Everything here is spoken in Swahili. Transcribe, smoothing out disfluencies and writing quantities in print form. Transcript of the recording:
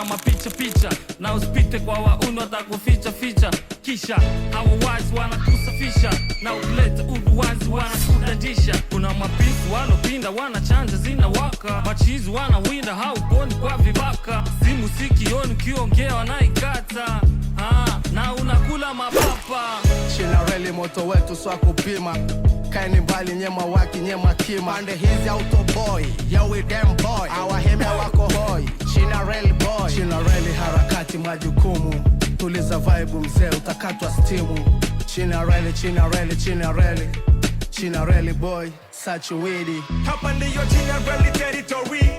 kuna mapicha picha, na usipite kwa wauni watakuficha ficha. Kisha hawa wazi wanakusafisha, na ukileta uduwazi wanakudadisha. Kuna mapifu wanopinda wanachanja zinawaka, machizi wanawinda hauponi kwa vibaka. Simu sikioni ukiongea wanaikata, na unakula mapapa. China reli moto wetu swa kupima, kaini mbali nyema waki nyema kima. Pande hizi autoboy, yo we them boy, awaheme wako hoi. China reli boy, China reli harakati majukumu. Tuliza vibe mzee utakatwa stimu. China reli, China reli, China reli, China reli boy, such a weedy. Hapa ndiyo China reli territory.